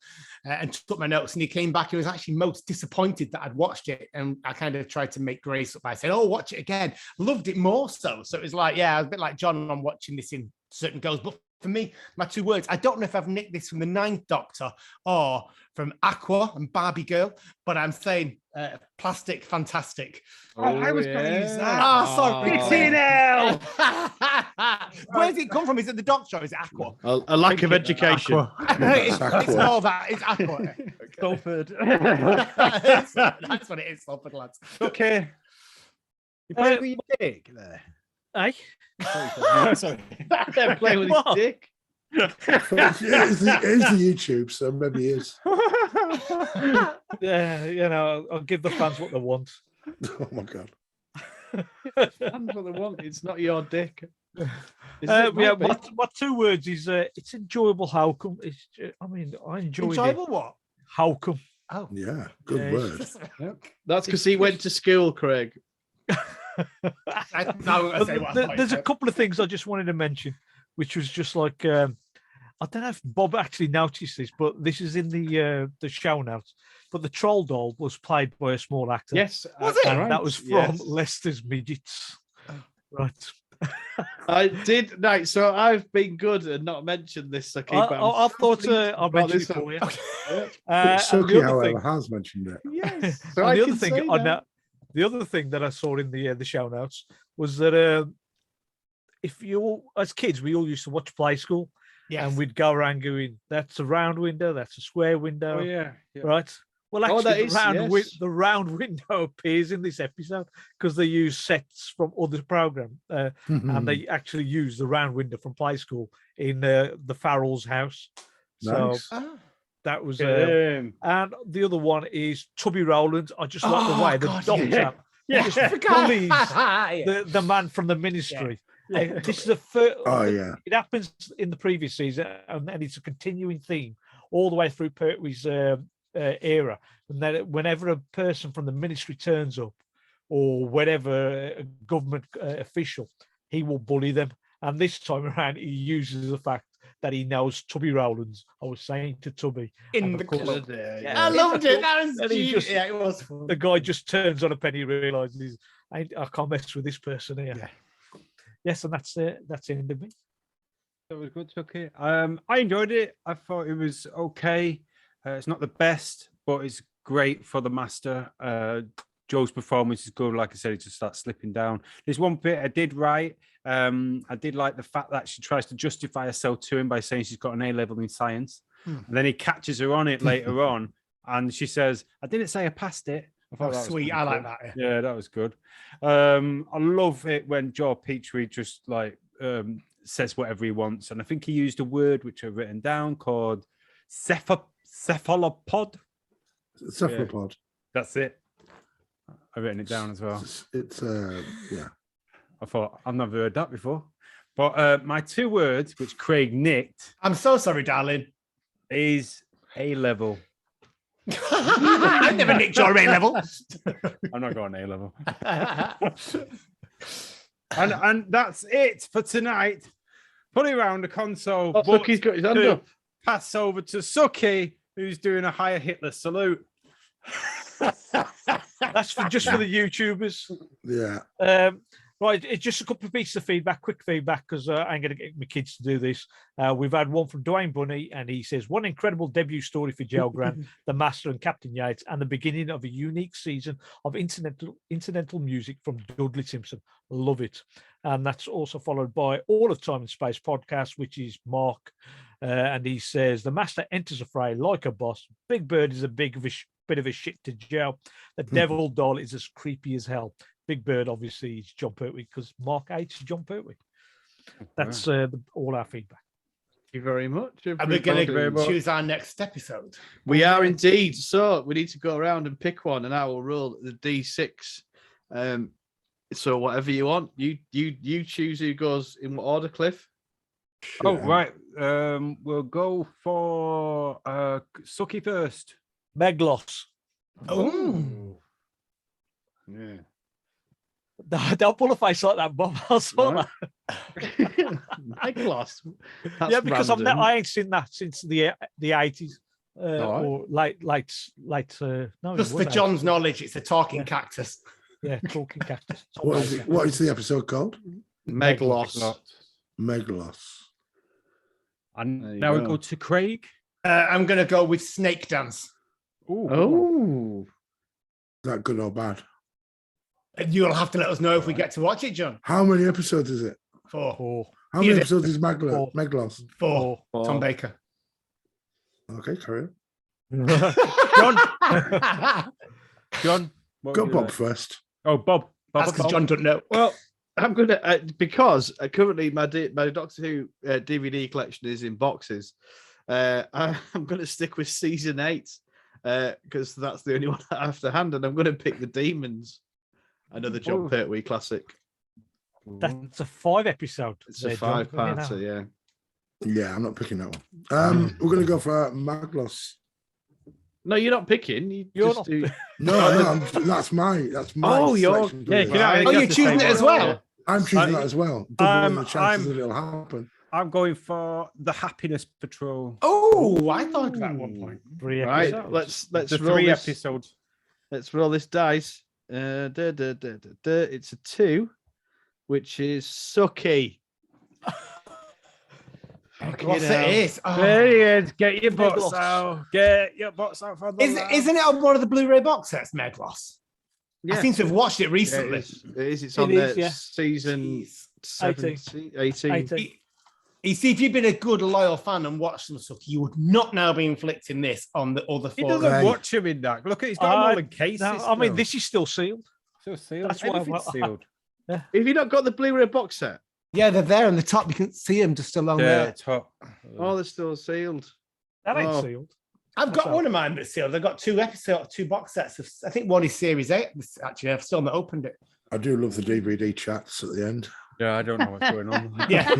and took my notes. And he came back and was actually most disappointed that I'd watched it. And I kind of tried to make grace up by saying, "Oh, watch it again." Loved it more so. So it was like, yeah, I was a bit like John on watching this in certain goes, but. For me, my 2 words, I don't know if I've nicked this from the 9th Doctor or from Aqua and Barbie Girl, but I'm saying plastic fantastic. I was going to use that. Ah, sorry. TNL. Where's it come from? Is it the Doctor or is it Aqua? A lack of education. It's all that. It's Aqua. Salford. That's what it is, Salford, lads. Okay. You play with your dick there. Aye. Sorry. Don't play with his What? dick. It is the YouTube, so maybe it is. Yeah, you know, I'll give the fans what they want. Oh my God. That's what they want. It's not your dick. Is it? Yeah, Might be. my 2 words is it's enjoyable. How come? I mean, I enjoyed Enjoyable it. what? How come? Oh. Yeah, good Yeah, word. That's because he went to school, Craig. There's a couple of things I just wanted to mention, which was just like I don't know if Bob actually noticed this, but this is in the show notes. But the troll doll was played by a small actor. Yes, Was it? And right. that was from Yes. Leicester's Midgets. Right. I did. Right, so I've been good and not mentioned this. I I thought I'll about mention it this for you. But And Suki, however, has mentioned it. Yes. and So I the can other thing, say that. the other thing that I saw in the show notes was that if you all, as kids, we all used to watch Play School, and we'd go around going, "That's a round window, that's a square window," Oh, yeah. right? Well, Oh, actually, that is- yes. the round window appears in this episode because they use sets from other program, and they actually use the round window from Play School in the Farrell's house. Nice. So that was. Um, And the other one is Tubby Rowland. I just like the Oh, way the God, Doctor yeah. just Yeah. bullies Yeah. the man from the Ministry. Yeah. This is the first. Oh yeah. It happens in the previous season, and it's a continuing theme all the way through Pertwee's era. And then whenever a person from the Ministry turns up, or whatever government official, he will bully them. And this time around, he uses the fact that he knows Tubby Rowlands. I was saying to Tubby, In and the of course, club. yeah. I loved it. That was And he genius. just- Yeah, it was fun. the guy just turns on a penny, realizes I can't mess with this person here. Yeah. Yes, and that's it. That's the end of me. That was good, okay. I enjoyed it. I thought it was okay. It's not the best, but it's great for the master. Joe's performance is good. Like I said, he just starts slipping down. There's one bit I did right. I did like the fact that she tries to justify herself to him by saying she's got an A level in science. And then he catches her on it later on, and she says, "I didn't say I passed it." I thought Oh, that was sweet. pretty I like cool. that. Yeah, that was good. I love it when Joe Pertwee just like says whatever he wants, and I think he used a word which I've written down called cephalopod. Cephalopod. That's it. I've written it down as well. It's yeah. I thought I've never heard that before. But my 2 words, which Craig nicked, I'm so sorry, darling. is A level. I never nicked your A level. I'm not going A level. And that's it for tonight. Put it around the console. Oh, but look, he's got his hand to up. pass over to Suki, who's doing a higher Hitler salute. That's just for the YouTubers. Yeah. Right, it's just a couple of pieces of feedback, quick feedback, because I'm going to get my kids to do this. We've had one from Dwayne Bunny, and he says, "One incredible debut story for Joe Grant, the Master and Captain Yates, and the beginning of a unique season of incidental music from Dudley Simpson. Love it." And that's also followed by All of Time and Space podcast, which is Mark. And he says, "The Master enters a fray like a boss. Big Bird is a bit of a shit to Joe. The Devil Doll is as creepy as hell." Big Bird, obviously, is Jon Pertwee because Mark hates Jon Pertwee. That's all our feedback. Thank you very much. And we're going everybody. to choose our next episode. We are indeed. So we need to go around and pick one, and I will roll the D6. So whatever you want, you choose who goes in what order, Cliff. Oh, right. We'll go for Suki first. Meglos. Oh. Yeah. Don't pull a face like that, Bob. I saw Right. that. Meglos. Yeah, because I ain't seen that since the 80s. Alright. Or late. No, Just for John's knowledge, it's a talking cactus. Yeah, talking cactus. What is the episode called? Meglos. Megalos. And There you now we go. go to Craig. I'm going to go with Snake Dance. Oh. Is that good or bad? And you'll have to let us know if we get to watch it, John. How many episodes is it? 4. How many Is it- episodes is Four. Megalos? 4. Four. Tom Baker. Okay, carry on. John. what Go would you Bob like? first. Oh, Bob. That's because John doesn't know. Well, I'm gonna because currently my Doctor Who DVD collection is in boxes. I'm gonna stick with season 8 because that's the only one I have to hand, and I'm gonna pick the Demons. Another Jon Pertwee classic. That's a 5 episode. It's a 5-parter, yeah. Yeah, I'm not picking that one. We're gonna go for Maglos. No, you're not picking. You're just not do... No, that's my. Oh, you're- selection. yeah, can I- Oh, you you're have to choosing say it as one. well? I'm choosing that as well. Doubling the chances that it'll happen. I'm going for the Happiness Patrol. Oh, I thought that at one point. 3 Right, episodes. let's The roll 3 this. episodes. Let's roll this dice. It's a 2, which is Suki. What's it is? Oh. Brilliant. Get your butts Meglos. out. Get your butts out for the lads. Isn't it on one of the Blu-ray box sets, Meglos? I seem to have watched it Yeah, recently. it is. It's It on is, the yeah. season Jeez. 17, 18. 18. You see, if you've been a good, loyal fan and watched some stuff, you would not now be inflicting this on the other He 4. doesn't Right. watch him in that. Look, he's got them all in cases. No, I mean, still. this is still sealed. Still sealed. That's why Everything's sealed. Have you not got the Blu-ray box set? Yeah, they're there on the top. You can see them just along Yeah, there. top. Oh, they're still sealed. That ain't Oh. sealed. I've got That's one of mine that's sealed. I've got 2 box sets. I think one is Series 8. Actually, I've still not opened it. I do love the DVD chats at the end. Yeah, I don't know what's going on. Yeah.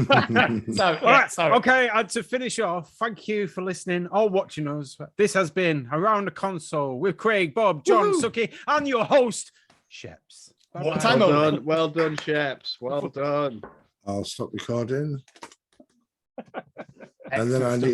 So, All right. sorry. Okay. And to finish off, thank you for listening or watching us. This has been Around the Console with Craig, Bob, John, Woohoo. Suki, and your host, Sheps. One Bye-bye. time Well only. done, well done, Sheps. Well done. I'll stop recording. And then Excellent I stuff. need